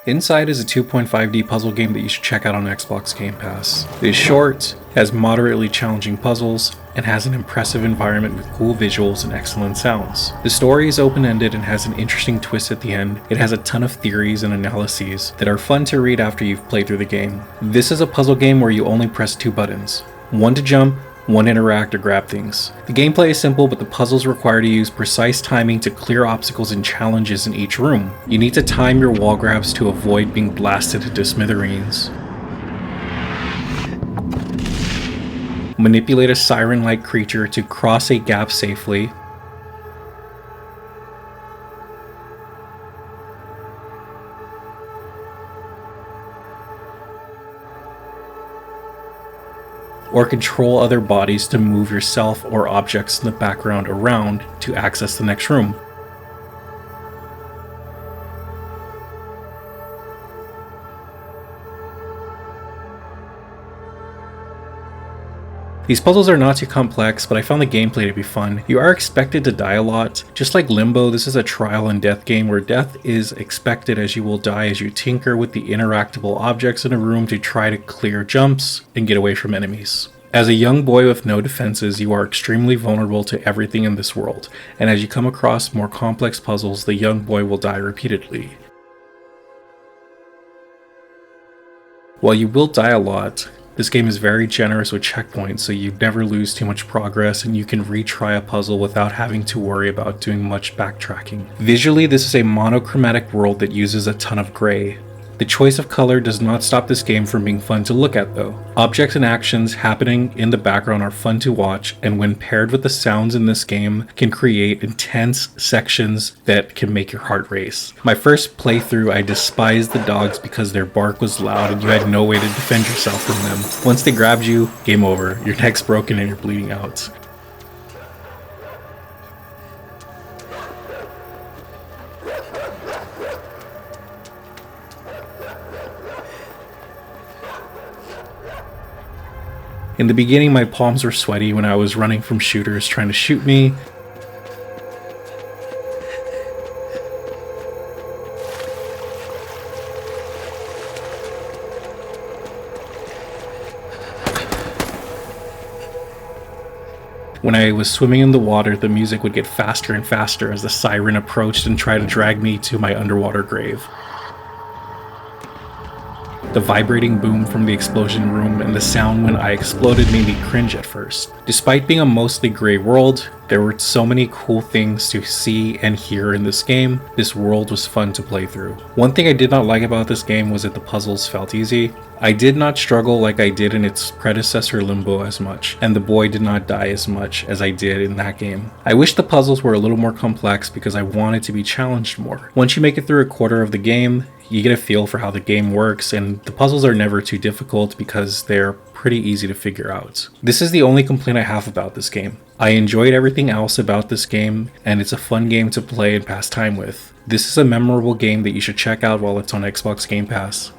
Inside is a 2.5D puzzle game that you should check out on Xbox Game Pass. It is short, has moderately challenging puzzles, and has an impressive environment with cool visuals and excellent sounds. The story is open-ended and has an interesting twist at the end. It has a ton of theories and analyses that are fun to read after you've played through the game. This is a puzzle game where you only press 2 buttons, one to jump, one to interact or grab things. The gameplay is simple, but the puzzles require to use precise timing to clear obstacles and challenges in each room. You need to time your wall grabs to avoid being blasted into smithereens. Manipulate a siren-like creature to cross a gap safely. Or control other bodies to move yourself or objects in the background around to access the next room. These puzzles are not too complex, but I found the gameplay to be fun. You are expected to die a lot. Just like Limbo, this is a trial and death game where death is expected, as you will die as you tinker with the interactable objects in a room to try to clear jumps and get away from enemies. As a young boy with no defenses, you are extremely vulnerable to everything in this world, and as you come across more complex puzzles, the young boy will die repeatedly. While you will die a lot, this game is very generous with checkpoints, so you never lose too much progress and you can retry a puzzle without having to worry about doing much backtracking. Visually, this is a monochromatic world that uses a ton of gray. The choice of color does not stop this game from being fun to look at though. Objects and actions happening in the background are fun to watch, and when paired with the sounds in this game can create intense sections that can make your heart race. My first playthrough, I despised the dogs because their bark was loud and you had no way to defend yourself from them. Once they grabbed you, game over. Your neck's broken and you're bleeding out. In the beginning, my palms were sweaty when I was running from shooters trying to shoot me. When I was swimming in the water, the music would get faster and faster as the siren approached and tried to drag me to my underwater grave. The vibrating boom from the explosion room and the sound when I exploded made me cringe at first. Despite being a mostly gray world, there were so many cool things to see and hear in this game. This world was fun to play through. One thing I did not like about this game was that the puzzles felt easy. I did not struggle like I did in its predecessor Limbo as much, and the boy did not die as much as I did in that game. I wish the puzzles were a little more complex because I wanted to be challenged more. Once you make it through a quarter of the game, you get a feel for how the game works, and the puzzles are never too difficult because they're pretty easy to figure out. This is the only complaint I have about this game. I enjoyed everything else about this game, and it's a fun game to play and pass time with. This is a memorable game that you should check out while it's on Xbox Game Pass.